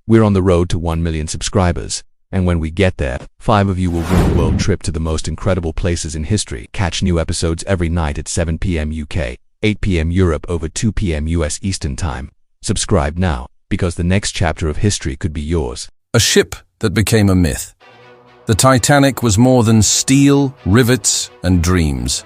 We're on the road to 1 million subscribers, and when we get there, 5 of you will win a world trip to the most incredible places in history. Catch new episodes every night at 7 p.m. UK, 8 p.m. Europe over 2 p.m. US Eastern Time. Subscribe now, because the next chapter of history could be yours. A ship that became a myth. The Titanic was more than steel, rivets, and dreams.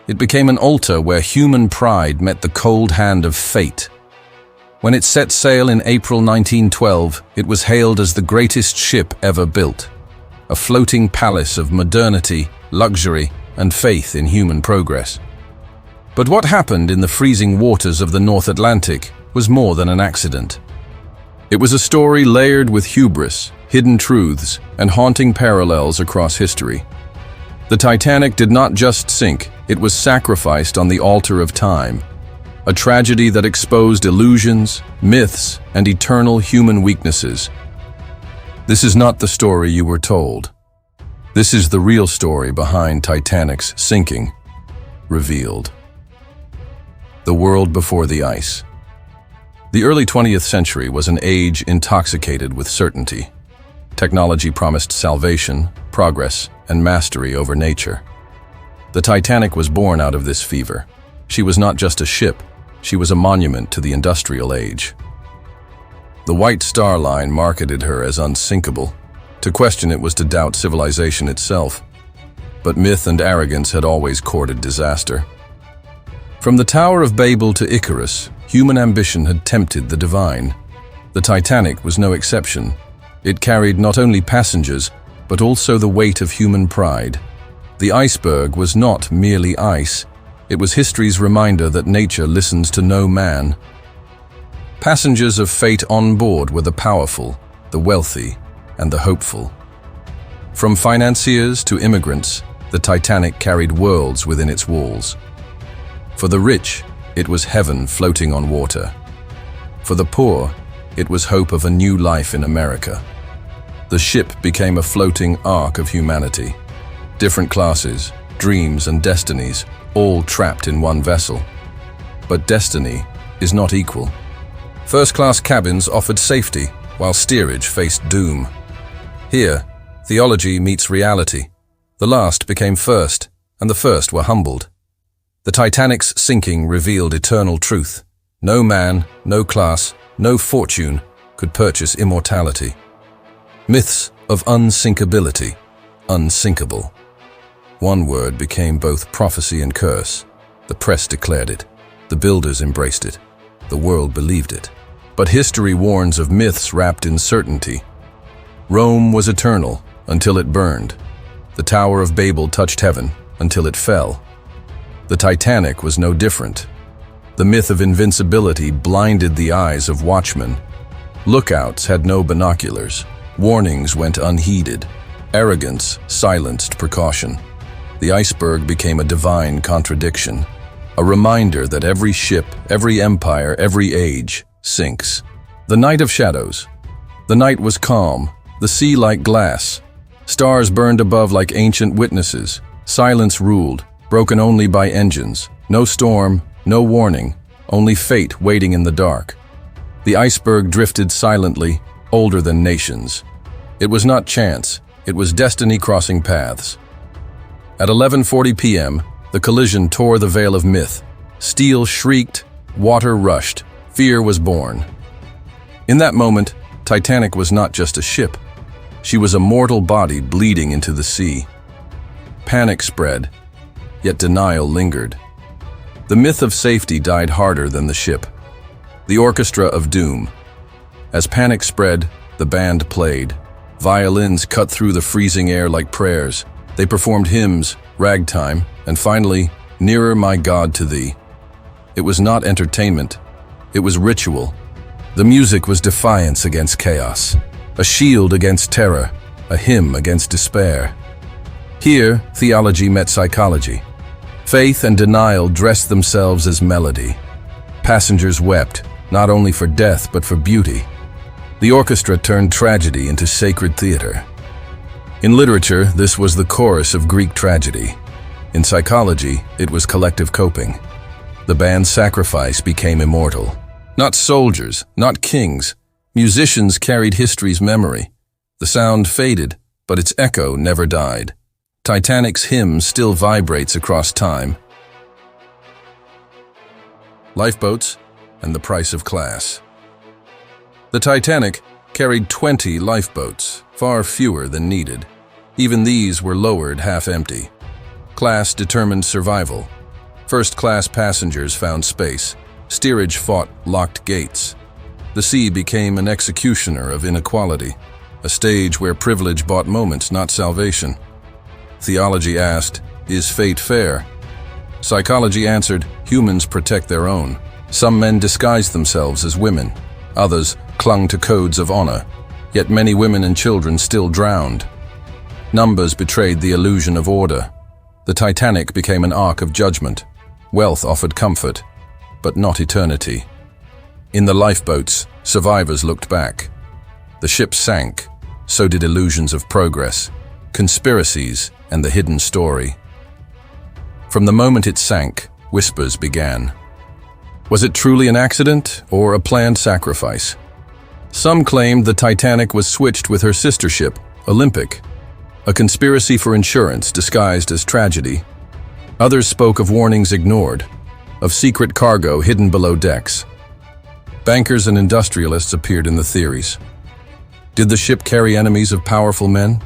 It became an altar where human pride met the cold hand of fate. When it set sail in April 1912, it was hailed as the greatest ship ever built, a floating palace of modernity, luxury, and faith in human progress. But what happened in the freezing waters of the North Atlantic was more than an accident. It was a story layered with hubris, hidden truths, and haunting parallels across history. The Titanic did not just sink, it was sacrificed on the altar of time. A tragedy that exposed illusions, myths, and eternal human weaknesses. This is not the story you were told. This is the real story behind Titanic's sinking, revealed. The world before the ice. The early 20th century was an age intoxicated with certainty. Technology promised salvation, progress, and mastery over nature. The Titanic was born out of this fever. She was not just a ship, she was a monument to the industrial age. The White Star Line marketed her as unsinkable. To question it was to doubt civilization itself. But myth and arrogance had always courted disaster. From the Tower of Babel to Icarus, human ambition had tempted the divine. The Titanic was no exception. It carried not only passengers, but also the weight of human pride. The iceberg was not merely ice. It was history's reminder that nature listens to no man. Passengers of fate on board were the powerful, the wealthy, and the hopeful. From financiers to immigrants, the Titanic carried worlds within its walls. For the rich, it was heaven floating on water. For the poor, it was hope of a new life in America. The ship became a floating ark of humanity. Different classes, dreams, and destinies, all trapped in one vessel. But destiny is not equal. First-class cabins offered safety, while steerage faced doom. Here, theology meets reality. The last became first, and the first were humbled. The Titanic's sinking revealed eternal truth. No man, no class, no fortune could purchase immortality. Myths of unsinkability, unsinkable. One word became both prophecy and curse. The press declared it. The builders embraced it. The world believed it. But history warns of myths wrapped in certainty. Rome was eternal until it burned. The Tower of Babel touched heaven until it fell. The Titanic was no different. The myth of invincibility blinded the eyes of watchmen. Lookouts had no binoculars. Warnings went unheeded. Arrogance silenced precaution. The iceberg became a divine contradiction, a reminder that every ship, every empire, every age sinks. The night of shadows. The night was calm, the sea like glass. Stars burned above like ancient witnesses. Silence ruled, broken only by engines. No storm, no warning, only fate waiting in the dark. The iceberg drifted silently, older than nations. It was not chance, it was destiny crossing paths. At 11:40 p.m., the collision tore the veil of myth. Steel shrieked, water rushed, fear was born. In that moment, Titanic was not just a ship. She was a mortal body bleeding into the sea. Panic spread, yet denial lingered. The myth of safety died harder than the ship. The orchestra of doom. As panic spread, the band played. Violins cut through the freezing air like prayers. They performed hymns, ragtime, and finally, Nearer My God to Thee. It was not entertainment, it was ritual. The music was defiance against chaos, a shield against terror, a hymn against despair. Here, theology met psychology. Faith and denial dressed themselves as melody. Passengers wept, not only for death but for beauty. The orchestra turned tragedy into sacred theater. In literature, this was the chorus of Greek tragedy. In psychology, it was collective coping. The band's sacrifice became immortal. Not soldiers, not kings, Musicians carried history's memory. The sound faded, but its echo never died. Titanic's hymn still vibrates across time. Lifeboats and the price of class. The Titanic carried 20 lifeboats, far fewer than needed. Even these were lowered half-empty. Class determined survival. First-class passengers found space. Steerage fought locked gates. The sea became an executioner of inequality, a stage where privilege bought moments, not salvation. Theology asked, "Is fate fair?" Psychology answered, "Humans protect their own." Some men disguised themselves as women. Others clung to codes of honor. Yet many women and children still drowned. Numbers betrayed the illusion of order. The Titanic became an ark of judgment. Wealth offered comfort, but not eternity. In the lifeboats, survivors looked back. The ship sank, so did illusions of progress, conspiracies, and the hidden story. From the moment it sank, whispers began. Was it truly an accident or a planned sacrifice? Some claimed the Titanic was switched with her sister ship, Olympic, a conspiracy for insurance disguised as tragedy. Others spoke of warnings ignored, of secret cargo hidden below decks. Bankers and industrialists appeared in the theories. Did the ship carry enemies of powerful men?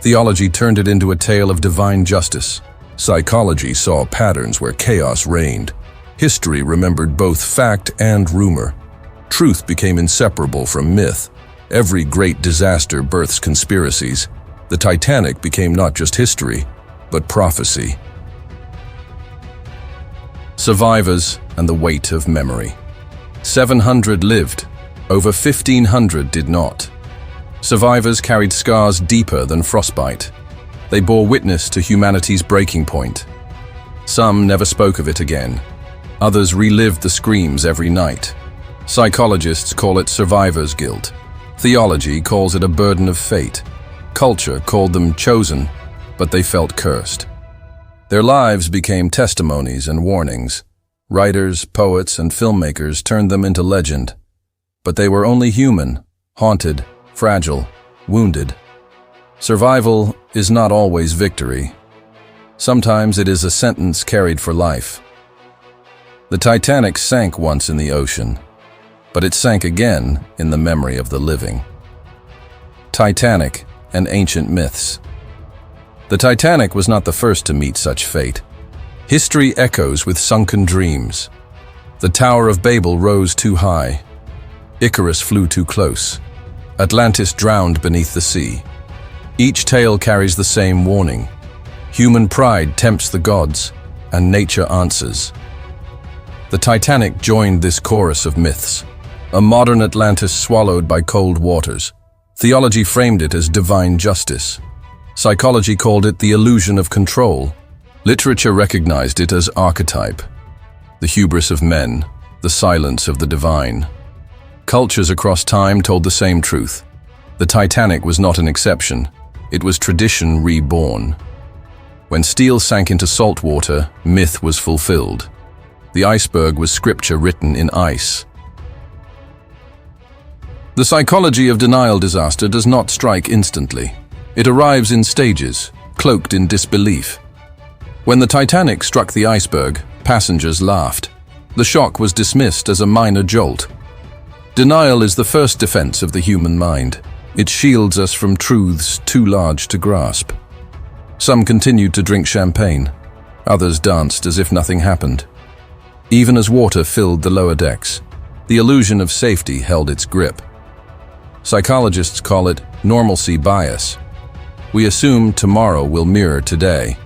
Theology turned it into a tale of divine justice. Psychology saw patterns where chaos reigned. History remembered both fact and rumor. Truth became inseparable from myth. Every great disaster births conspiracies. The Titanic became not just history, but prophecy. Survivors and the weight of memory. 700 lived, over 1,500 did not. Survivors carried scars deeper than frostbite. They bore witness to humanity's breaking point. Some never spoke of it again. Others relived the screams every night. Psychologists call it survivor's guilt. Theology calls it a burden of fate. Culture called them chosen, but they felt cursed. Their lives became testimonies and warnings. Writers, poets, and filmmakers turned them into legend. But they were only human, haunted, fragile, wounded. Survival is not always victory. Sometimes it is a sentence carried for life. The Titanic sank once in the ocean, but it sank again in the memory of the living. Titanic and ancient myths. The Titanic was not the first to meet such fate. History echoes with sunken dreams. The Tower of Babel rose too high. Icarus flew too close. Atlantis drowned beneath the sea. Each tale carries the same warning. Human pride tempts the gods, and nature answers. The Titanic joined this chorus of myths. A modern Atlantis swallowed by cold waters. Theology framed it as divine justice. Psychology called it the illusion of control. Literature recognized it as archetype. The hubris of men, the silence of the divine. Cultures across time told the same truth. The Titanic was not an exception. It was tradition reborn. When steel sank into salt water, myth was fulfilled. The iceberg was scripture written in ice. The psychology of denial disaster does not strike instantly. It arrives in stages, cloaked in disbelief. When the Titanic struck the iceberg, passengers laughed. The shock was dismissed as a minor jolt. Denial is the first defense of the human mind. It shields us from truths too large to grasp. Some continued to drink champagne. Others danced as if nothing happened. Even as water filled the lower decks, the illusion of safety held its grip. Psychologists call it normalcy bias. We assume tomorrow will mirror today.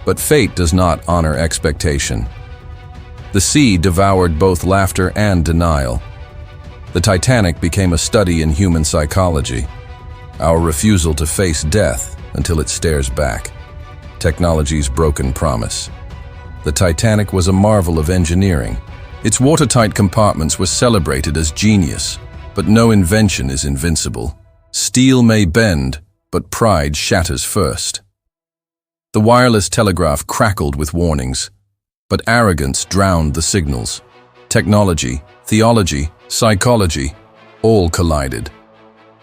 But fate does not honor expectation. The sea devoured both laughter and denial. The Titanic became a study in human psychology, our refusal to face death until it stares back. Technology's broken promise. The Titanic was a marvel of engineering. Its watertight compartments were celebrated as genius, but no invention is invincible. Steel may bend, but pride shatters first. The wireless telegraph crackled with warnings, but arrogance drowned the signals. Technology, theology, psychology, All collided.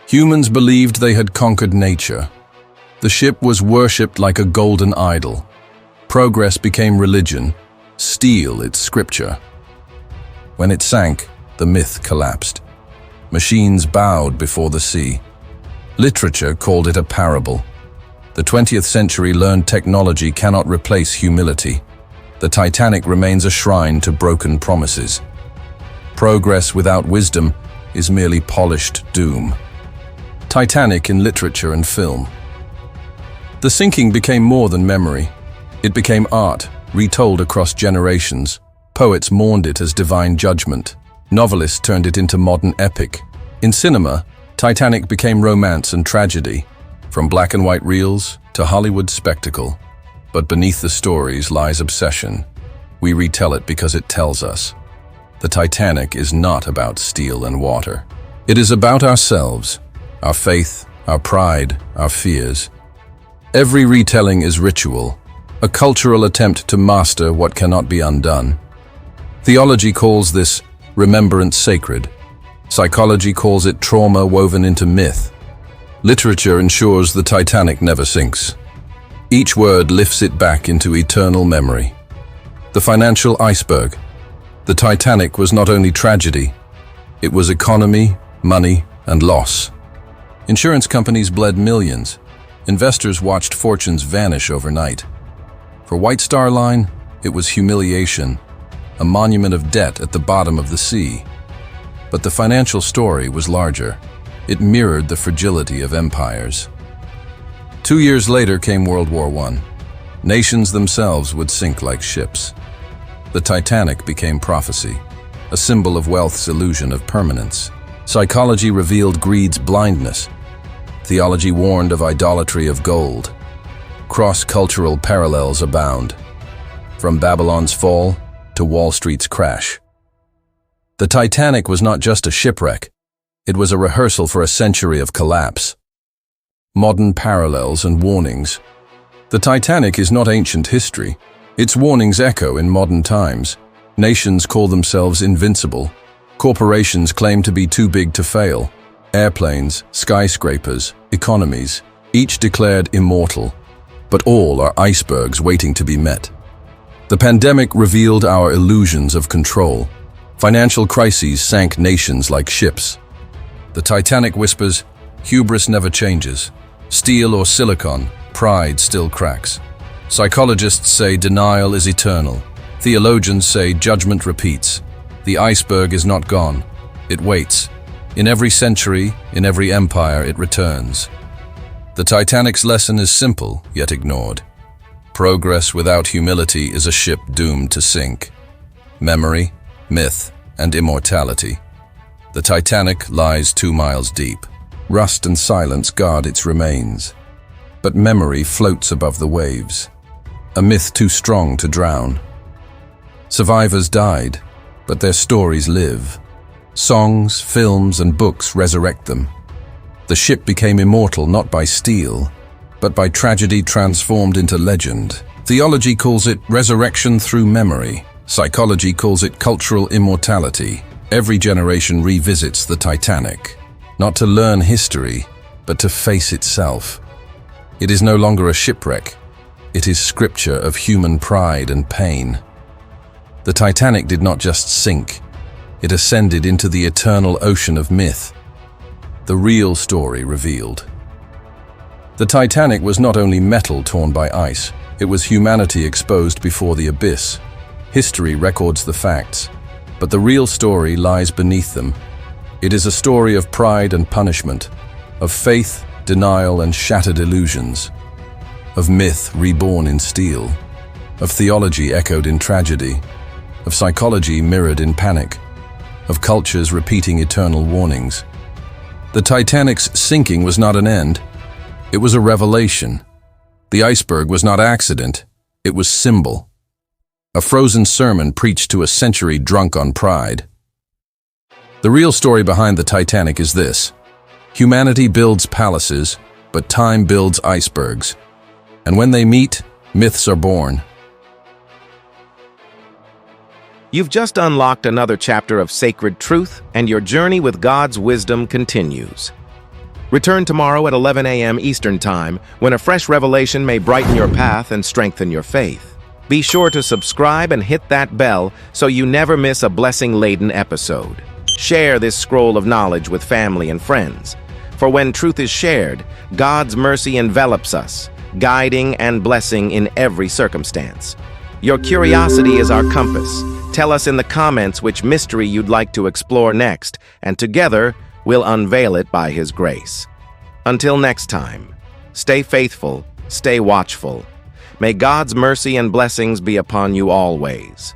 Humans believed they had conquered nature. The ship was worshipped like a golden idol. Progress became religion, steel its scripture. When it sank, the myth collapsed. Machines bowed before the sea. Literature called it a parable. The 20th century learned technology cannot replace humility. The Titanic remains a shrine to broken promises. Progress without wisdom is merely polished doom. Titanic in literature and film. The sinking became more than memory. It became art, retold across generations. Poets mourned it as divine judgment. Novelists turned it into modern epic. In cinema, Titanic became romance and tragedy, from black and white reels to Hollywood spectacle. But beneath the stories lies obsession. We retell it because it tells us. The Titanic is not about steel and water. It is about ourselves, our faith, our pride, our fears. Every retelling is ritual, a cultural attempt to master what cannot be undone. Theology calls this remembrance sacred. Psychology calls it trauma woven into myth. Literature ensures the Titanic never sinks. Each word lifts it back into eternal memory. The financial iceberg. The Titanic was not only tragedy, it was economy, money, and loss. Insurance companies bled millions. Investors watched fortunes vanish overnight. For White Star Line, it was humiliation, a monument of debt at the bottom of the sea. But the financial story was larger. It mirrored the fragility of empires. 2 years later came World War I. Nations themselves would sink like ships. The Titanic became prophecy, a symbol of wealth's illusion of permanence. Psychology revealed greed's blindness. Theology warned of idolatry of gold. Cross-cultural parallels abound, from Babylon's fall to Wall Street's crash. The Titanic was not just a shipwreck, it was a rehearsal for a century of collapse. Modern parallels and warnings. The Titanic is not ancient history. Its warnings echo in modern times. Nations call themselves invincible. Corporations claim to be too big to fail. Airplanes, skyscrapers, economies, each declared immortal. But all are icebergs waiting to be met. The pandemic revealed our illusions of control. Financial crises sank nations like ships. The Titanic whispers, hubris never changes. Steel or silicon, pride still cracks. Psychologists say denial is eternal. Theologians say judgment repeats. The iceberg is not gone. It waits. In every century, in every empire, it returns. The Titanic's lesson is simple, yet ignored. Progress without humility is a ship doomed to sink. Memory, myth, and immortality. The Titanic lies 2 miles deep. Rust and silence guard its remains. But memory floats above the waves. A myth too strong to drown. Survivors died, but their stories live. Songs, films, and books resurrect them. The ship became immortal not by steel, but by tragedy transformed into legend. Theology calls it resurrection through memory. Psychology calls it cultural immortality. Every generation revisits the Titanic, not to learn history, but to face itself. It is no longer a shipwreck. It is scripture of human pride and pain. The Titanic did not just sink. It ascended into the eternal ocean of myth. The real story revealed. The Titanic was not only metal torn by ice, it was humanity exposed before the abyss. History records the facts, but the real story lies beneath them. It is a story of pride and punishment, of faith, denial, and shattered illusions, of myth reborn in steel, of theology echoed in tragedy, of psychology mirrored in panic, of cultures repeating eternal warnings. The Titanic's sinking was not an end. It was a revelation. The iceberg was not accident. It was symbol. A frozen sermon preached to a century drunk on pride. The real story behind the Titanic is this. Humanity builds palaces, but time builds icebergs. And when they meet, myths are born. You've just unlocked another chapter of sacred truth, and your journey with God's wisdom continues. Return tomorrow at 11 a.m. Eastern Time, when a fresh revelation may brighten your path and strengthen your faith. Be sure to subscribe and hit that bell so you never miss a blessing-laden episode. Share this scroll of knowledge with family and friends. For when truth is shared, God's mercy envelops us, guiding and blessing in every circumstance. Your curiosity is our compass. Tell us in the comments which mystery you'd like to explore next, and together we'll unveil it by His grace. Until next time, stay faithful, stay watchful. May God's mercy and blessings be upon you always.